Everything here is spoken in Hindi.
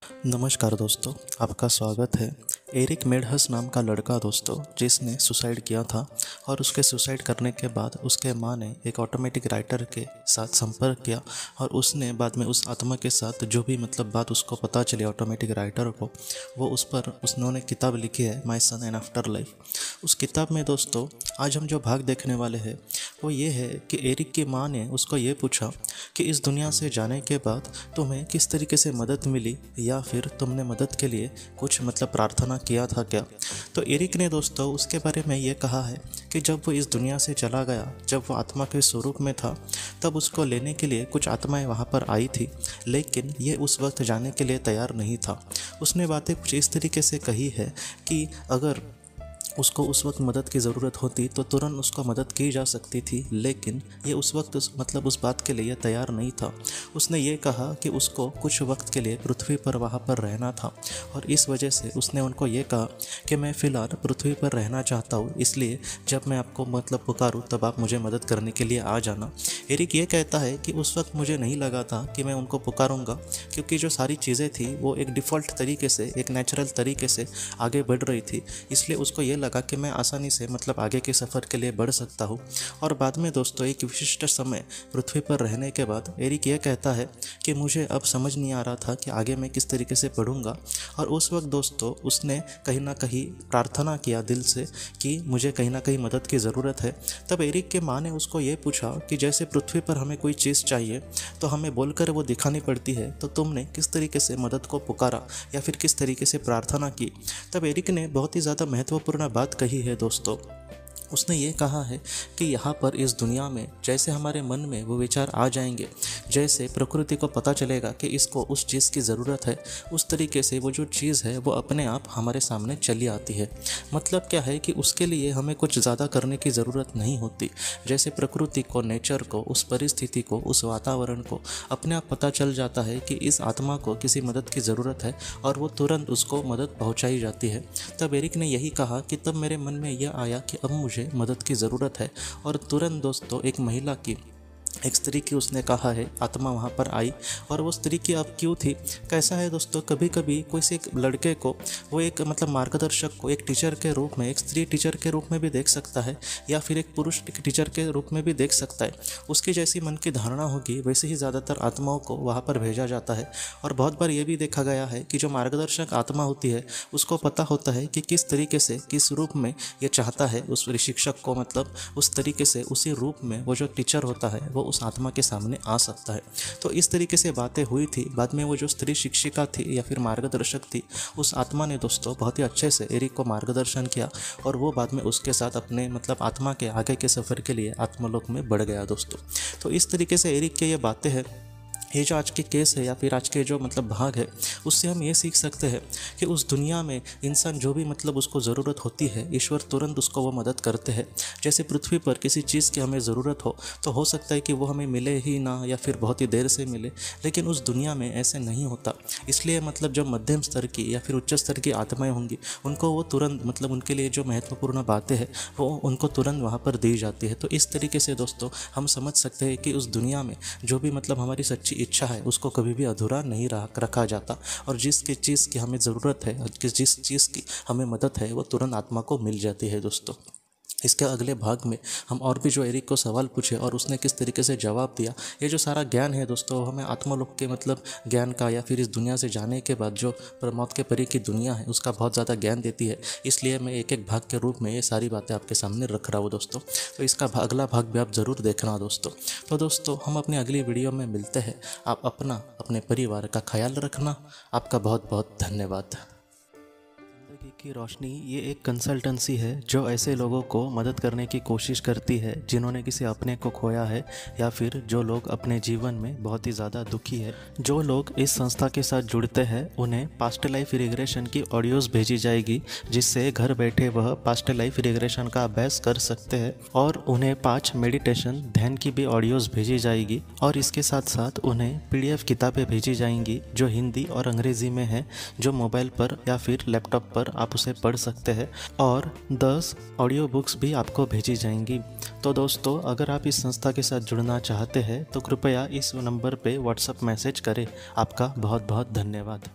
नमस्कार दोस्तों, आपका स्वागत है। एरिक मेडहस नाम का लड़का दोस्तों, जिसने सुसाइड किया था और उसके सुसाइड करने के बाद उसके माँ ने एक ऑटोमेटिक राइटर के साथ संपर्क किया और उसने बाद में उस आत्मा के साथ जो भी बात उसको पता चली ऑटोमेटिक राइटर को, वो उस पर उसने किताब लिखी है my son and after life. उस किताब में दोस्तों आज हम जो भाग देखने वाले हैं वो ये है कि एरिक की माँ ने उसको ये पूछा कि इस दुनिया से जाने के बाद तुम्हें किस तरीके से मदद मिली या फिर तुमने मदद के लिए कुछ प्रार्थना किया था क्या। तो एरिक ने दोस्तों उसके बारे में ये कहा है कि जब वो इस दुनिया से चला गया, जब वो आत्मा के स्वरूप में था, तब उसको लेने के लिए कुछ आत्माएं वहाँ पर आई थी, लेकिन ये उस वक्त जाने के लिए तैयार नहीं था। उसने बातें कुछ इस तरीके से कही है कि अगर उसको उस वक्त मदद की ज़रूरत होती तो तुरंत उसको मदद की जा सकती थी, लेकिन ये उस वक्त उस बात के लिए तैयार नहीं था। उसने ये कहा कि उसको कुछ वक्त के लिए पृथ्वी पर वहाँ पर रहना था और इस वजह से उसने उनको ये कहा कि मैं फ़िलहाल पृथ्वी पर रहना चाहता हूँ, इसलिए जब मैं आपको पुकारूँ तब आप मुझे मदद करने के लिए आ जाना। एरिक ये कहता है कि उस वक्त मुझे नहीं लगा था कि मैं उनको पुकारूँगा, क्योंकि जो सारी चीज़ें थी वो एक डिफ़ॉल्ट तरीके से, एक नेचुरल तरीके से आगे बढ़ रही थी, इसलिए उसको ये लगा कि मैं आसानी से आगे के सफ़र के लिए बढ़ सकता हूँ। और बाद में दोस्तों एक विशिष्ट समय पृथ्वी पर रहने के बाद एरिक ये कहता है कि मुझे अब समझ नहीं आ रहा था कि आगे मैं किस तरीके से पढ़ूंगा। और उस वक्त दोस्तों उसने कहीं ना कहीं प्रार्थना किया दिल से कि मुझे कहीं ना कहीं मदद की ज़रूरत है। तब एरिक के माँ ने उसको ये पूछा कि जैसे पृथ्वी पर हमें कोई चीज़ चाहिए तो हमें बोलकर वो दिखानी पड़ती है, तो तुमने किस तरीके से मदद को पुकारा या फिर किस तरीके से प्रार्थना की। तब एरिक ने बहुत ही ज़्यादा महत्वपूर्ण बात कही है दोस्तों। उसने ये कहा है कि यहाँ पर इस दुनिया में जैसे हमारे मन में वो विचार आ जाएंगे, जैसे प्रकृति को पता चलेगा कि इसको उस चीज़ की ज़रूरत है, उस तरीके से वो जो चीज़ है वो अपने आप हमारे सामने चली आती है। मतलब क्या है कि उसके लिए हमें कुछ ज़्यादा करने की ज़रूरत नहीं होती। जैसे प्रकृति को, नेचर को, उस परिस्थिति को, उस वातावरण को अपने आप पता चल जाता है कि इस आत्मा को किसी मदद की ज़रूरत है और वो तुरंत उसको मदद पहुँचाई जाती है। तब एरिक ने यही कहा कि तब मेरे मन में यह आया कि अब मुझे मदद की ज़रूरत है। और तुरंत दोस्तों एक महिला की, एक स्त्री की उसने कहा है, आत्मा वहाँ पर आई। और वो स्त्री की अब क्यों थी, कैसा है दोस्तों, कभी कभी कोई से एक लड़के को वो एक मार्गदर्शक को एक टीचर के रूप में, एक स्त्री टीचर के रूप में भी देख सकता है या फिर एक पुरुष टीचर के रूप में भी देख सकता है। उसकी जैसी मन की धारणा होगी वैसे ही ज़्यादातर आत्माओं को वहाँ पर भेजा जाता है। और बहुत बार ये भी देखा गया है कि जो मार्गदर्शक आत्मा होती है उसको पता होता है कि किस तरीके से, किस रूप में ये चाहता है उस शिक्षक को, उस तरीके से, उसी रूप में वो जो टीचर होता है वो उस आत्मा के सामने आ सकता है। तो इस तरीके से बातें हुई थी। बाद में वो जो स्त्री शिक्षिका थी या फिर मार्गदर्शक थी, उस आत्मा ने दोस्तों बहुत ही अच्छे से एरिक को मार्गदर्शन किया और वो बाद में उसके साथ अपने आत्मा के आगे के सफ़र के लिए आत्मलोक में बढ़ गया दोस्तों। तो इस तरीके से एरिक के ये बातें हैं। ये जो आज के केस है या फिर आज के जो भाग है, उससे हम ये सीख सकते हैं कि उस दुनिया में इंसान जो भी उसको ज़रूरत होती है, ईश्वर तुरंत उसको वो मदद करते हैं। जैसे पृथ्वी पर किसी चीज़ की हमें ज़रूरत हो तो हो सकता है कि वो हमें मिले ही ना या फिर बहुत ही देर से मिले, लेकिन उस दुनिया में ऐसे नहीं होता। इसलिए जो मध्यम स्तर की या फिर उच्च स्तर की आत्माएँ होंगी उनको वो तुरंत उनके लिए जो महत्वपूर्ण बातें हैं वो उनको तुरंत वहाँ पर दी जाती है। तो इस तरीके से दोस्तों हम समझ सकते हैं कि उस दुनिया में जो भी हमारी सच्ची इच्छा है उसको कभी भी अधूरा नहीं रखा जाता और जिस चीज़ की हमें ज़रूरत है, जिस चीज़ की हमें मदद है, वो तुरंत आत्मा को मिल जाती है दोस्तों। इसके अगले भाग में हम और भी जो एरिक को सवाल पूछे और उसने किस तरीके से जवाब दिया, ये जो सारा ज्ञान है दोस्तों हमें आत्मलोक के ज्ञान का या फिर इस दुनिया से जाने के बाद जो मौत के परे की दुनिया है उसका बहुत ज़्यादा ज्ञान देती है। इसलिए मैं एक एक भाग के रूप में ये सारी बातें आपके सामने रख रहा हूँ दोस्तों। तो इसका अगला भाग भी आप ज़रूर देखना दोस्तों। तो दोस्तों हम अपनी अगली वीडियो में मिलते हैं। आप अपने परिवार का ख्याल रखना। आपका बहुत बहुत धन्यवाद। जिंदगी की रोशनी ये एक कंसल्टेंसी है जो ऐसे लोगों को मदद करने की कोशिश करती है जिन्होंने किसी अपने को खोया है या फिर जो लोग अपने जीवन में बहुत ही ज़्यादा दुखी है। जो लोग इस संस्था के साथ जुड़ते हैं उन्हें पास्ट लाइफ रिग्रेशन की ऑडियोज़ भेजी जाएगी, जिससे घर बैठे वह पास्ट लाइफ रिग्रेशन का अभ्यास कर सकते हैं। और उन्हें 5 मेडिटेशन ध्यान की भी ऑडियोज़ भेजी जाएगी और इसके साथ साथ उन्हें PDF किताबें भेजी जाएंगी जो हिंदी और अंग्रेज़ी में है, जो मोबाइल पर या फिर लैपटॉप पर आप उसे पढ़ सकते हैं। और 10 ऑडियो बुक्स भी आपको भेजी जाएंगी। तो दोस्तों अगर आप इस संस्था के साथ जुड़ना चाहते हैं तो कृपया इस नंबर पे व्हाट्सएप मैसेज करें। आपका बहुत बहुत धन्यवाद।